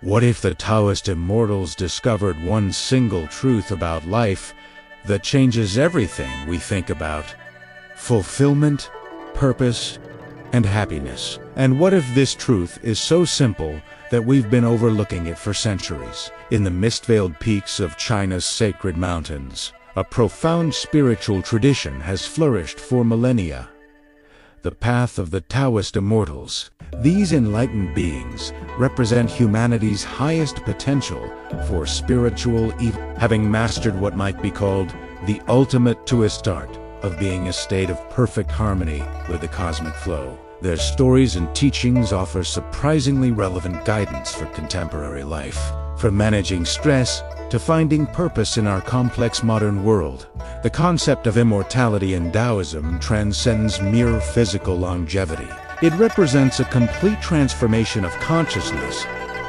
What if the Taoist immortals discovered one single truth about life that changes everything we think about? Fulfillment, purpose, and happiness. And what if this truth is so simple that we've been overlooking it for centuries? In the mist-veiled peaks of China's sacred mountains, a profound spiritual tradition has flourished for millennia. The path of the Taoist immortals. These enlightened beings represent humanity's highest potential for spiritual having mastered what might be called the ultimate Taoist art of being a state of perfect harmony with the cosmic flow. Their stories and teachings offer surprisingly relevant guidance for contemporary life, from managing stress to finding purpose in our complex modern world. The concept of immortality in Taoism transcends mere physical longevity. It represents a complete transformation of consciousness,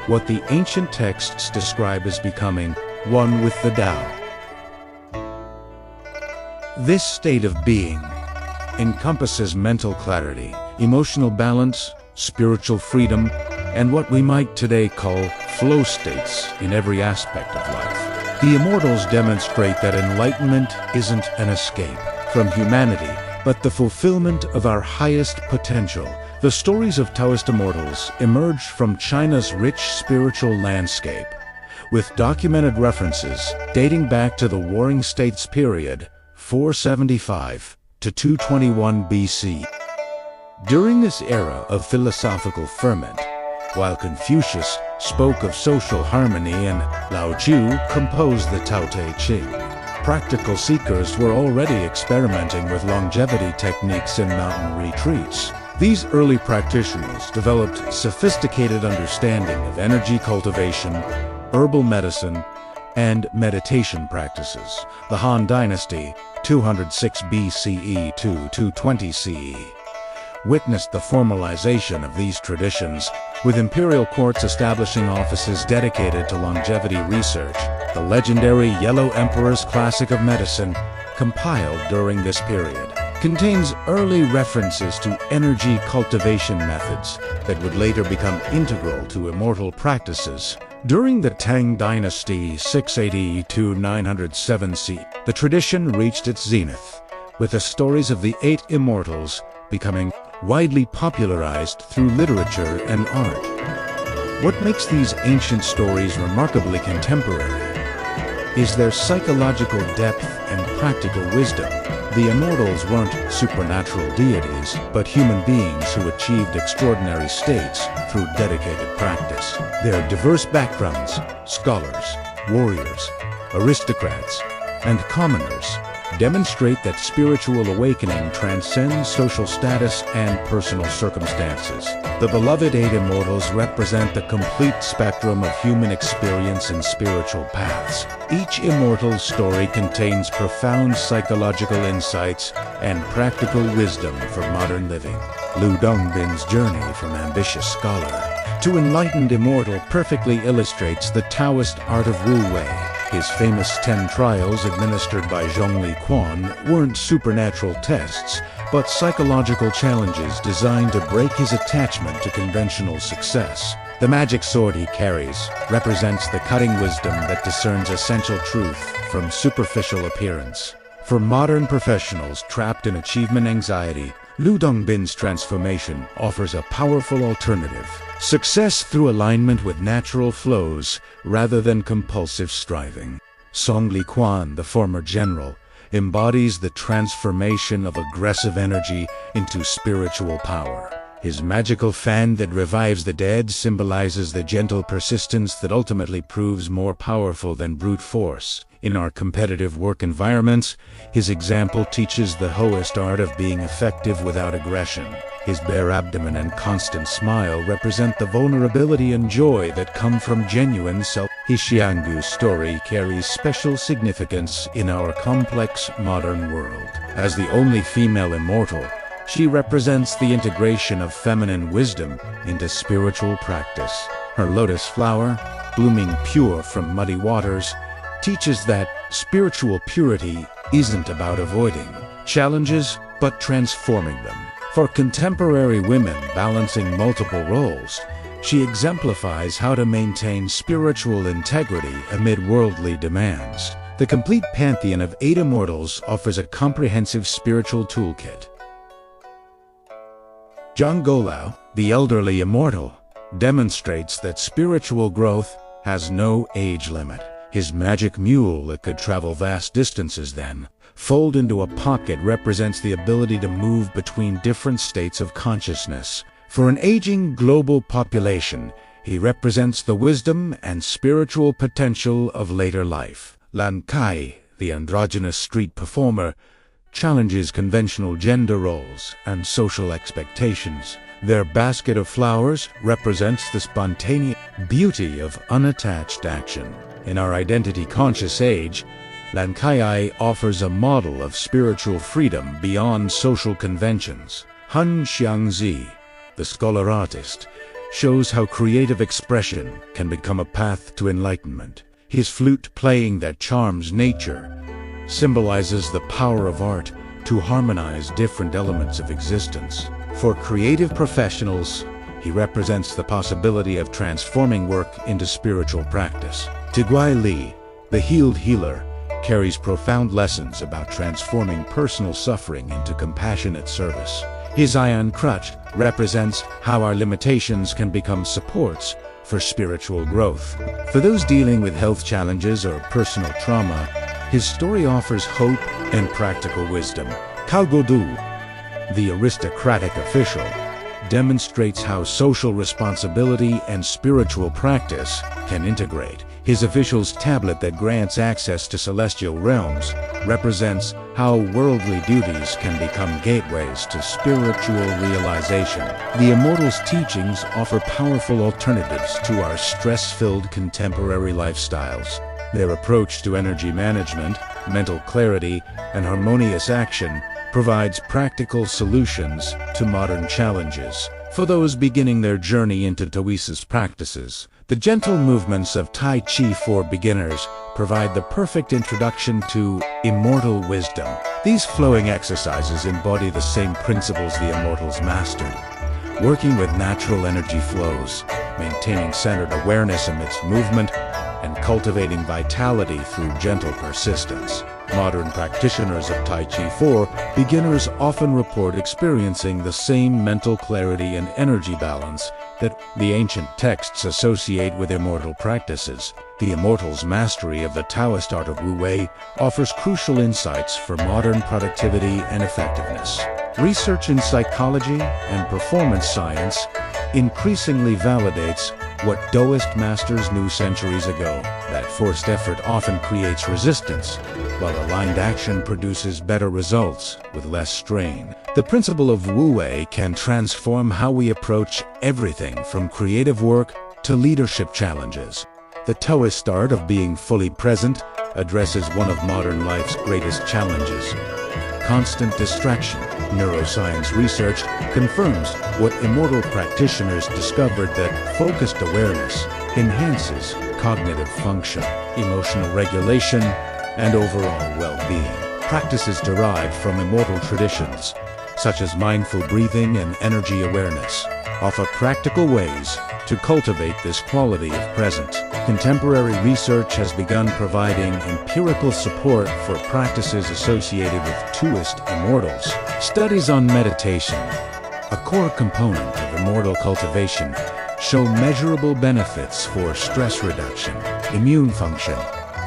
what the ancient texts describe as becoming one with the Tao. This state of being encompasses mental clarity, emotional balance, spiritual freedom, and what we might today call flow states in every aspect of life. The Immortals demonstrate that enlightenment isn't an escape from humanity, but the fulfillment of our highest potential. The stories of Taoist immortals emerged from China's rich spiritual landscape, with documented references dating back to the Warring States period, 475 to 221 BC. During this era of philosophical ferment, while Confucius spoke of social harmony and Lao Tzu composed the Tao Te Ching, practical seekers were already experimenting with longevity techniques in mountain retreats. These early practitioners developed sophisticated understanding of energy cultivation, herbal medicine, and meditation practices. The Han Dynasty, 206 BCE to 220 CE, witnessed the formalization of these traditions, with imperial courts establishing offices dedicated to longevity research. The legendary Yellow Emperor's Classic of Medicine, compiled during this period, contains early references to energy cultivation methods that would later become integral to immortal practices. During the Tang Dynasty, 680 to 907 CE, the tradition reached its zenith, with the stories of the 8 immortals becoming widely popularized through literature and art. What makes these ancient stories remarkably contemporary is their psychological depth and practical wisdom. The immortals weren't supernatural deities, but human beings who achieved extraordinary states through dedicated practice. Their diverse backgrounds, scholars, warriors, aristocrats, and commoners, demonstrate that spiritual awakening transcends social status and personal circumstances. The beloved 8 immortals represent the complete spectrum of human experience and spiritual paths. Each immortal's story contains profound psychological insights and practical wisdom for modern living. Lu Dongbin's journey from ambitious scholar to enlightened immortal perfectly illustrates the Taoist art of Wu Wei. His famous 10 trials administered by Zhongli Quan weren't supernatural tests, but psychological challenges designed to break his attachment to conventional success. The magic sword he carries represents the cutting wisdom that discerns essential truth from superficial appearance. For modern professionals trapped in achievement anxiety, Lu Dongbin's transformation offers a powerful alternative. Success through alignment with natural flows rather than compulsive striving. Zhongli Quan, the former general, embodies the transformation of aggressive energy into spiritual power. His magical fan that revives the dead symbolizes the gentle persistence that ultimately proves more powerful than brute force. In our competitive work environments, his example teaches the Taoist art of being effective without aggression. His bare abdomen and constant smile represent the vulnerability and joy that come from genuine self. His Xianggu's story carries special significance in our complex modern world. As the only female immortal, she represents the integration of feminine wisdom into spiritual practice. Her lotus flower, blooming pure from muddy waters, teaches that spiritual purity isn't about avoiding challenges, but transforming them. For contemporary women balancing multiple roles, She exemplifies how to maintain spiritual integrity amid worldly demands. The complete pantheon of 8 immortals offers a comprehensive spiritual toolkit. Zhang Golao, the elderly immortal, demonstrates that spiritual growth has no age limit. His magic mule that could travel vast distances then, fold into a pocket, represents the ability to move between different states of consciousness. For an aging global population, he represents the wisdom and spiritual potential of later life. Lan Kai, the androgynous street performer, challenges conventional gender roles and social expectations. Their basket of flowers represents the spontaneous beauty of unattached action. In our identity-conscious age, Lan Kai offers a model of spiritual freedom beyond social conventions. Han Xiangzi, the scholar artist, shows how creative expression can become a path to enlightenment. His flute playing that charms nature symbolizes the power of art to harmonize different elements of existence. For creative professionals, he represents the possibility of transforming work into spiritual practice. Tigui Li, the healed healer, carries profound lessons about transforming personal suffering into compassionate service. His iron crutch represents how our limitations can become supports for spiritual growth. For those dealing with health challenges or personal trauma, his story offers hope and practical wisdom. Cao Guodu, the aristocratic official, demonstrates how social responsibility and spiritual practice can integrate. His official's tablet that grants access to celestial realms represents how worldly duties can become gateways to spiritual realization. The Immortals' teachings offer powerful alternatives to our stress-filled contemporary lifestyles. Their approach to energy management, mental clarity, and harmonious action provides practical solutions to modern challenges. For those beginning their journey into Taoist practices, the gentle movements of Tai Chi for beginners provide the perfect introduction to immortal wisdom. These flowing exercises embody the same principles the Immortals mastered, working with natural energy flows, maintaining centered awareness amidst movement, and cultivating vitality through gentle persistence. Modern practitioners of Tai Chi for beginners often report experiencing the same mental clarity and energy balance that the ancient texts associate with immortal practices. The Immortals' mastery of the Taoist art of Wu Wei offers crucial insights for modern productivity and effectiveness. Research in psychology and performance science increasingly validates what Taoist masters knew centuries ago, that forced effort often creates resistance, while aligned action produces better results with less strain. The principle of Wu Wei can transform how we approach everything from creative work to leadership challenges. The Taoist art of being fully present addresses one of modern life's greatest challenges: constant distraction. Neuroscience research confirms what immortal practitioners discovered, that focused awareness enhances cognitive function, emotional regulation, and overall well-being. Practices derived from immortal traditions, such as mindful breathing and energy awareness, offer practical ways to cultivate this quality of presence. Contemporary research has begun providing empirical support for practices associated with Taoist immortals. Studies on meditation, a core component of immortal cultivation, show measurable benefits for stress reduction, immune function,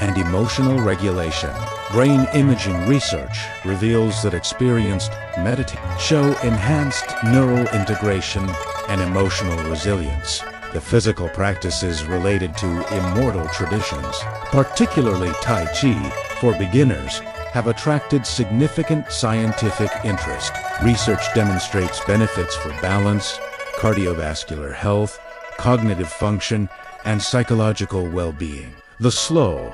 and emotional regulation. Brain imaging research reveals that experienced meditators show enhanced neural integration and emotional resilience. The physical practices related to immortal traditions, particularly Tai Chi for beginners, have attracted significant scientific interest. Research demonstrates benefits for balance, cardiovascular health, cognitive function, and psychological well-being. The slow,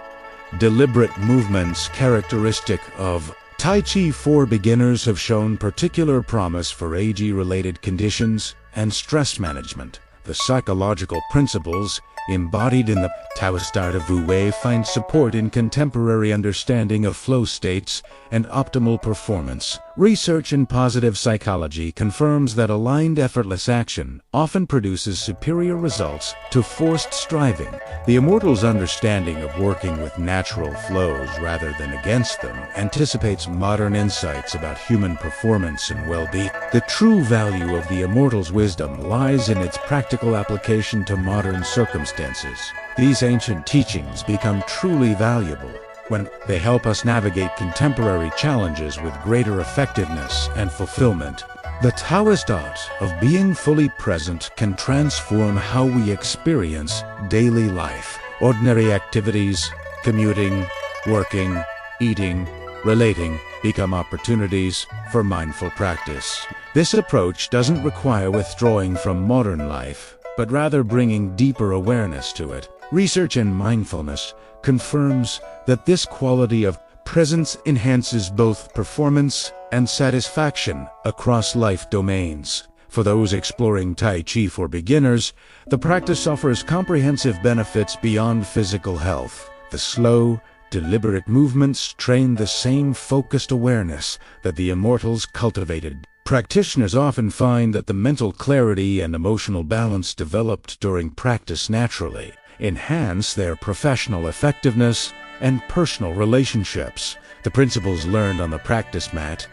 deliberate movements characteristic of Tai Chi for beginners have shown particular promise for age-related conditions and stress management. The psychological principles embodied in the Taoist art of Wu Wei find support in contemporary understanding of flow states and optimal performance. Research in positive psychology confirms that aligned effortless action often produces superior results to forced striving. The Immortals' understanding of working with natural flows rather than against them anticipates modern insights about human performance and well-being. The true value of the Immortals' wisdom lies in its practical application to modern circumstances. These ancient teachings become truly valuable when they help us navigate contemporary challenges with greater effectiveness and fulfillment. The Taoist art of being fully present can transform how we experience daily life. Ordinary activities, commuting, working, eating, relating, become opportunities for mindful practice. This approach doesn't require withdrawing from modern life, but rather bringing deeper awareness to it. Research in mindfulness confirms that this quality of presence enhances both performance and satisfaction across life domains. For those exploring Tai Chi for beginners, the practice offers comprehensive benefits beyond physical health. The slow, deliberate movements train the same focused awareness that the Immortals cultivated. Practitioners often find that the mental clarity and emotional balance developed during practice naturally enhance their professional effectiveness and personal relationships. The principles learned on the practice mat,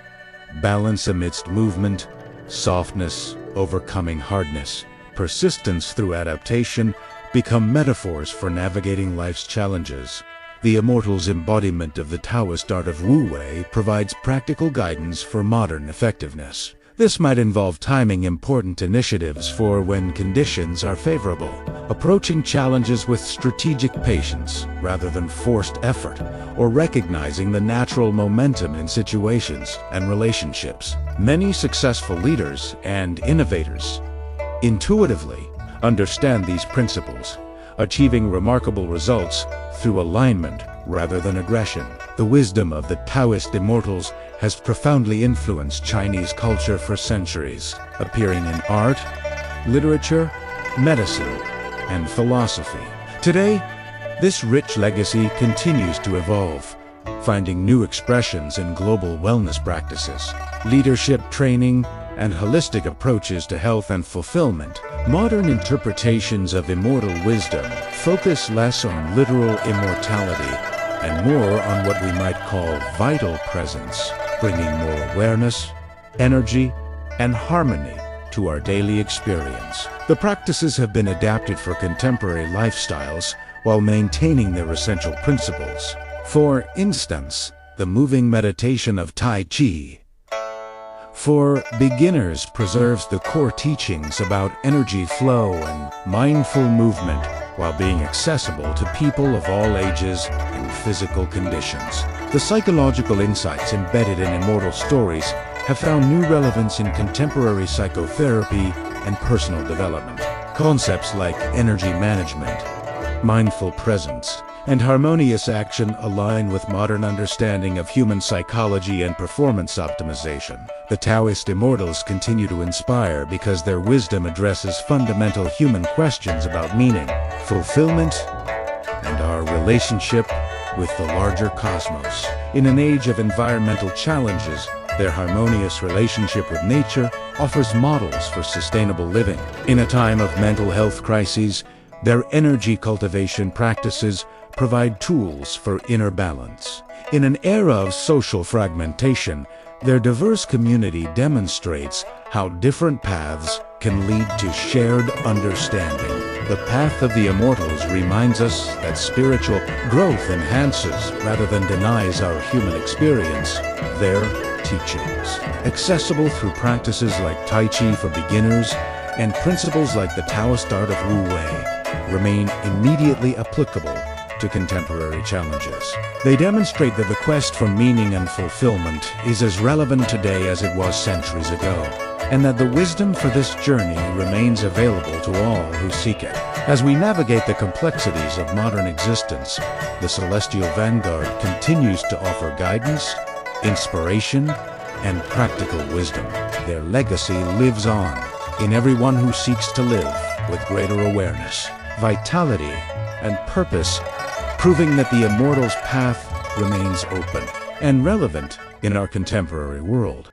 balance amidst movement, softness, overcoming hardness, persistence through adaptation, become metaphors for navigating life's challenges. The Immortals' embodiment of the Taoist art of Wu Wei provides practical guidance for modern effectiveness. This might involve timing important initiatives for when conditions are favorable, approaching challenges with strategic patience rather than forced effort, or recognizing the natural momentum in situations and relationships. Many successful leaders and innovators intuitively understand these principles, achieving remarkable results through alignment rather than aggression. The wisdom of the Taoist Immortals has profoundly influenced Chinese culture for centuries, appearing in art, literature, medicine, and philosophy. Today, this rich legacy continues to evolve, finding new expressions in global wellness practices, leadership training, and holistic approaches to health and fulfillment. Modern interpretations of immortal wisdom focus less on literal immortality and more on what we might call vital presence, bringing more awareness, energy, and harmony to our daily experience. The practices have been adapted for contemporary lifestyles while maintaining their essential principles. For instance, the moving meditation of Tai Chi, for beginners, preserves the core teachings about energy flow and mindful movement while being accessible to people of all ages and physical conditions. The psychological insights embedded in immortal stories have found new relevance in contemporary psychotherapy and personal development. Concepts like energy management, mindful presence, and harmonious action align with modern understanding of human psychology and performance optimization. The Taoist Immortals continue to inspire because their wisdom addresses fundamental human questions about meaning, fulfillment, and our relationship with the larger cosmos. In an age of environmental challenges, their harmonious relationship with nature offers models for sustainable living. In a time of mental health crises, their energy cultivation practices provide tools for inner balance. In an era of social fragmentation, their diverse community demonstrates how different paths can lead to shared understanding. The path of the Immortals reminds us that spiritual growth enhances rather than denies our human experience. Their teachings, accessible through practices like Tai Chi for beginners and principles like the Taoist art of Wu Wei, remain immediately applicable to contemporary challenges. They demonstrate that the quest for meaning and fulfillment is as relevant today as it was centuries ago, and that the wisdom for this journey remains available to all who seek it. As we navigate the complexities of modern existence, the Celestial Vanguard continues to offer guidance, inspiration, and practical wisdom. Their legacy lives on in everyone who seeks to live with greater awareness, vitality, and purpose, proving that the Immortals' path remains open. and relevant in our contemporary world.